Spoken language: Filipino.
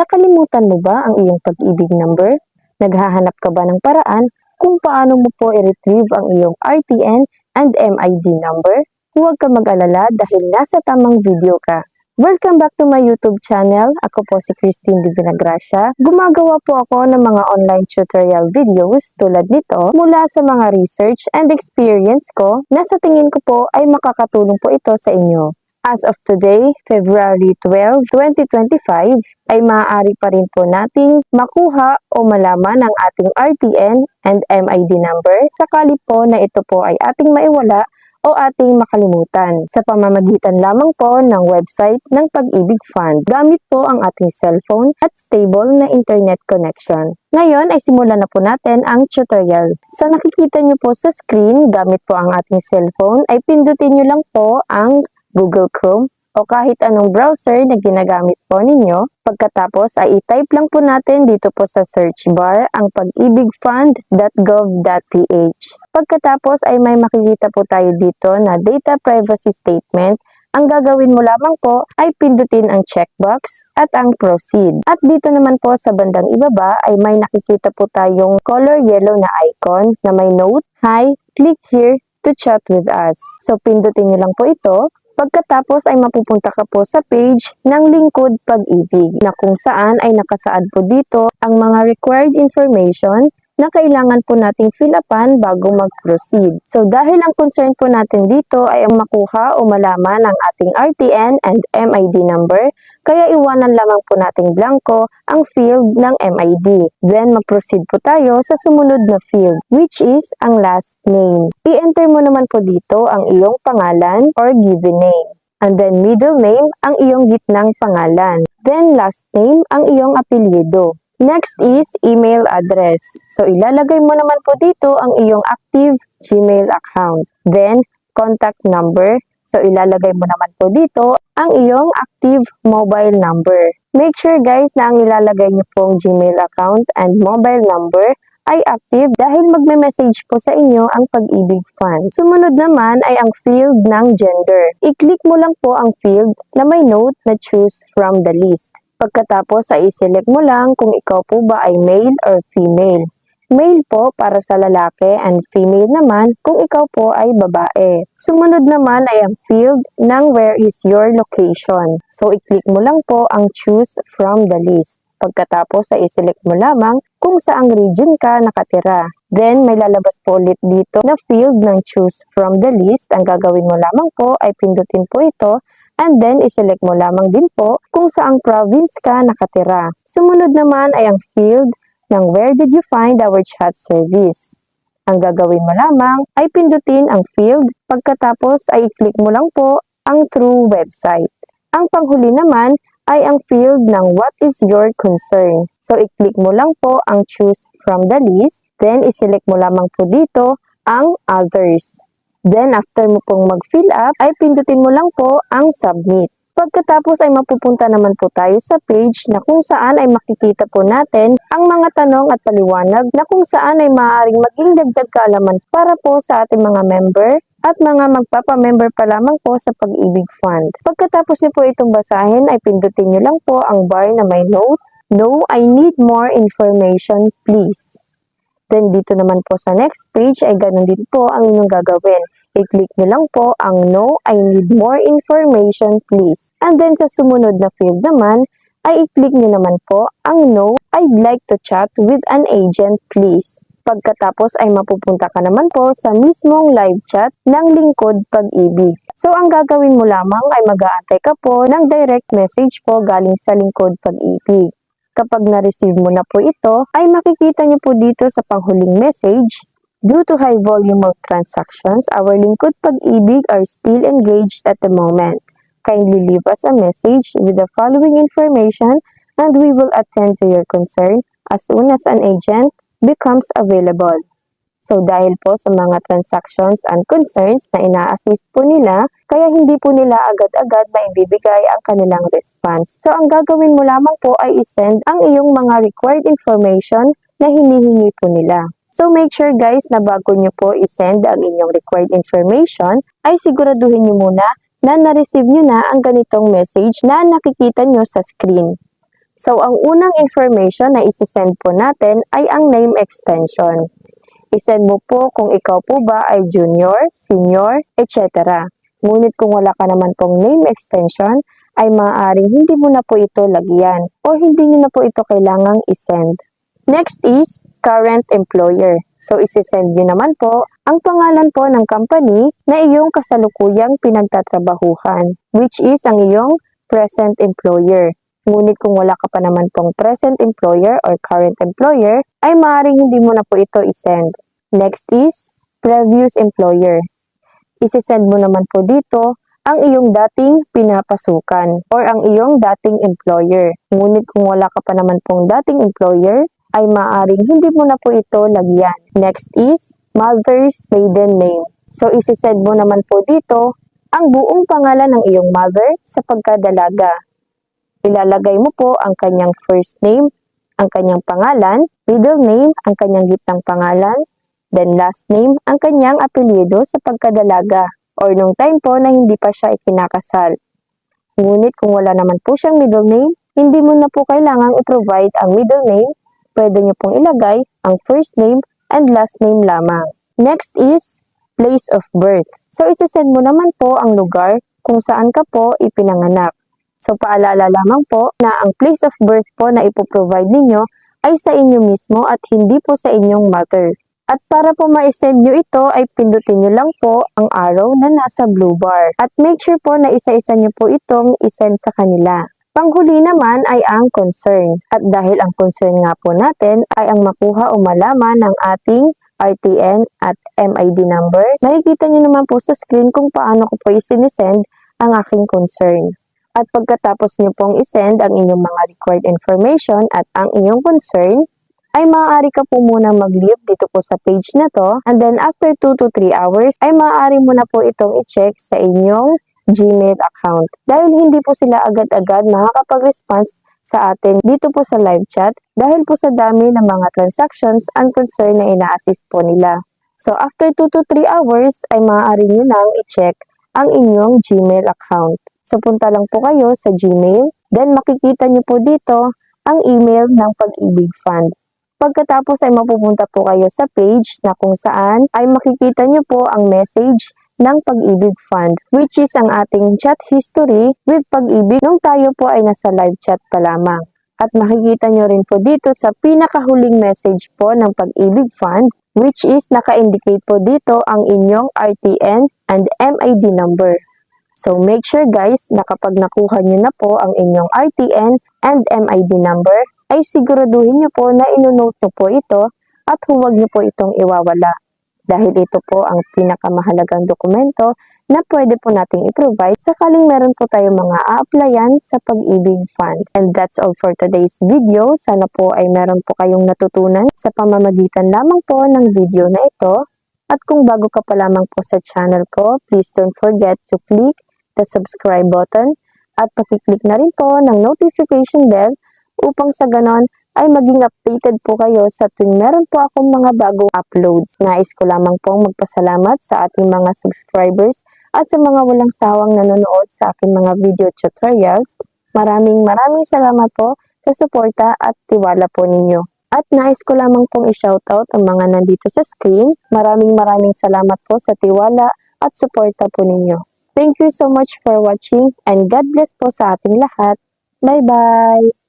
Nakalimutan mo ba ang iyong pag-ibig number? Naghahanap ka ba ng paraan kung paano mo po i-retrieve ang iyong RTN and MID number? Huwag ka mag-alala dahil nasa tamang video ka. Welcome back to my YouTube channel. Ako po si Christine Di Vinagracia. Gumagawa po ako ng mga online tutorial videos tulad nito mula sa mga research and experience ko na sa tingin ko po ay makakatulong po ito sa inyo. As of today, February 12, 2025, ay maaari pa rin po nating makuha o malaman ang ating RTN and MID number sakali po na ito po ay ating maiwala o ating makalimutan sa pamamagitan lamang po ng website ng Pag-ibig Fund gamit po ang ating cellphone at stable na internet connection. Ngayon ay simulan na po natin ang tutorial. So nakikita nyo po sa screen gamit po ang ating cellphone ay pindutin nyo lang po ang Google Chrome o kahit anong browser na ginagamit po ninyo. Pagkatapos ay i-type lang po natin dito po sa search bar ang pag-ibigfund.gov.ph. Pagkatapos ay may makikita po tayo dito na data privacy statement. Ang gagawin mo lamang po ay pindutin ang checkbox at ang proceed. At dito naman po sa bandang ibaba ay may nakikita po tayong color yellow na icon na may note, "Hi, click here to chat with us." So pindutin nyo lang po ito. Pagkatapos ay mapupunta ka po sa page ng Lingkod Pag-ibig na kung saan ay nakasaad po dito ang mga required information na kailangan po nating fill upan bago mag-proceed. So dahil ang concern po natin dito ay ang makuha o malaman ang ating RTN and MID number, kaya iwanan lamang po nating blanco ang field ng MID. Then mag-proceed po tayo sa sumunod na field, which is ang last name. I-enter mo naman po dito ang iyong pangalan or given name. And then middle name ang iyong gitnang pangalan. Then last name ang iyong apelyido. Next is email address. So, ilalagay mo naman po dito ang iyong active Gmail account. Then, contact number. So, ilalagay mo naman po dito ang iyong active mobile number. Make sure guys na ang ilalagay niyo pong Gmail account and mobile number ay active dahil magme-message po sa inyo ang Pag-ibig Fund. Sumunod naman ay ang field ng gender. I-click mo lang po ang field na may note na choose from the list. Pagkatapos ay i-select mo lang kung ikaw po ba ay male or female. Male po para sa lalaki and female naman kung ikaw po ay babae. Sumunod naman ay ang field ng where is your location. So i-click mo lang po ang choose from the list. Pagkatapos ay i-select mo lamang kung saang region ka nakatira. Then may lalabas po ulit dito na field ng choose from the list. Ang gagawin mo lamang po ay pindutin po ito. And then, iselect mo lamang din po kung saang province ka nakatira. Sumunod naman ay ang field ng where did you find our chat service. Ang gagawin mo lamang ay pindutin ang field. Pagkatapos ay i-click mo lang po ang true website. Ang panghuli naman ay ang field ng what is your concern. So, i-click mo lang po ang choose from the list. Then, iselect mo lamang po dito ang others. Then, after mo pong mag-fill up, ay pindutin mo lang po ang submit. Pagkatapos ay mapupunta naman po tayo sa page na kung saan ay makikita po natin ang mga tanong at paliwanag na kung saan ay maaaring maging dagdag kaalaman para po sa ating mga member at mga magpapamember pa lamang po sa Pag-ibig Fund. Pagkatapos niyo po itong basahin ay pindutin niyo lang po ang bar na may note, "No, I need more information, please." Then, dito naman po sa next page ay ganun din po ang inyong gagawin. I-click nyo lang po ang no, I need more information, please. And then, sa sumunod na field naman, ay i-click nyo naman po ang no, I'd like to chat with an agent, please. Pagkatapos ay mapupunta ka naman po sa mismong live chat ng Lingkod Pag-ibig. So, ang gagawin mo lamang ay mag-aantay ka po ng direct message po galing sa Lingkod Pag-ibig. Kapag na-receive mo na po ito, ay makikita niyo po dito sa panghuling message, "Due to high volume of transactions, our Lingkod Pag-ibig are still engaged at the moment. Kindly leave us a message with the following information and we will attend to your concern as soon as an agent becomes available." So dahil po sa mga transactions and concerns na ina-assist po nila, kaya hindi po nila agad-agad maibibigay ang kanilang response. So ang gagawin mo lamang po ay isend ang iyong mga required information na hinihingi po nila. So make sure guys na bago nyo po isend ang inyong required information, ay siguraduhin nyo muna na na-receive nyo na ang ganitong message na nakikita nyo sa screen. So, ang unang information na isi-send po natin ay ang name extension. I-send mo po kung ikaw po ba ay junior, senior, etc. Ngunit kung wala ka naman pong name extension, ay maaaring hindi mo na po ito lagyan o hindi nyo na po ito kailangang i-send. Next is current employer. So, isi-send nyo naman po ang pangalan po ng company na iyong kasalukuyang pinagtatrabahuhan, which is ang iyong present employer. Ngunit kung wala ka pa naman pong present employer or current employer, ay maaaring hindi mo na po ito i-send. Next is previous employer. Isi-send mo naman po dito ang iyong dating pinapasukan or ang iyong dating employer. Ngunit kung wala ka pa naman pong dating employer, ay maaaring hindi mo na po ito lagyan. Next is mother's maiden name. So, isi-send mo naman po dito ang buong pangalan ng iyong mother sa pagkadalaga. Ilalagay mo po ang kanyang first name, ang kanyang pangalan, middle name, ang kanyang gitnang pangalan, then last name, ang kanyang apelyido sa pagkadalaga or nung time po na hindi pa siya ikinakasal. Ngunit kung wala naman po siyang middle name, hindi mo na po kailangang i-provide ang middle name. Pwede nyo pong ilagay ang first name and last name lamang. Next is place of birth. So, isi-send mo naman po ang lugar kung saan ka po ipinanganak. So, paalala lamang po na ang place of birth po na ipoprovide ninyo ay sa inyo mismo at hindi po sa inyong mother. At para po ma-send nyo ito ay pindutin nyo lang po ang arrow na nasa blue bar. At make sure po na isa-isa nyo po itong isend sa kanila. Panghuli naman ay ang concern. At dahil ang concern nga po natin ay ang makuha o malaman ng ating RTN at MID numbers, nakikita nyo naman po sa screen kung paano ko po isinisend ang aking concern. At pagkatapos nyo pong isend ang inyong mga required information at ang inyong concern, ay maaari ka po munang mag-leave dito po sa page na to. And then after 2 to 3 hours, ay maaari mo na po itong i-check sa inyong Gmail account. Dahil hindi po sila agad-agad makakapag-response sa atin dito po sa live chat dahil po sa dami ng mga transactions and concern na ina-assist po nila. So after 2 to 3 hours, ay maaari nyo nang i-check ang inyong Gmail account. So punta lang po kayo sa Gmail, then makikita nyo po dito ang email ng Pag-ibig Fund. Pagkatapos ay mapupunta po kayo sa page na kung saan ay makikita nyo po ang message ng Pag-ibig Fund, which is ang ating chat history with Pag-ibig nung tayo po ay nasa live chat pa lamang. At makikita nyo rin po dito sa pinakahuling message po ng Pag-ibig Fund, which is naka-indicate po dito ang inyong RTN and MID number. So make sure guys na kapag nakuha nyo na po ang inyong RTN and MID number, ay siguraduhin nyo po na inonote nyo po ito at huwag nyo po itong iwawala. Dahil ito po ang pinakamahalagang dokumento na pwede po nating i-provide sakaling meron po tayong mga a-applyan sa Pag-ibig Fund. And that's all for today's video. Sana po ay meron po kayong natutunan sa pamamagitan lamang po ng video na ito. At kung bago ka pa lamang po sa channel ko, please don't forget to click the subscribe button at pakiclick na rin po ng notification bell upang sa ganon ay maging updated po kayo sa tuwing meron po akong mga bagong uploads. Nais ko lamang pong magpasalamat sa ating mga subscribers at sa mga walang sawang nanonood sa aking mga video tutorials. Maraming salamat po sa suporta at tiwala po ninyo. At nais ko lamang pong i-shoutout ang mga nandito sa screen. Maraming salamat po sa tiwala at suporta po ninyo. Thank you so much for watching and God bless po sa ating lahat. Bye-bye!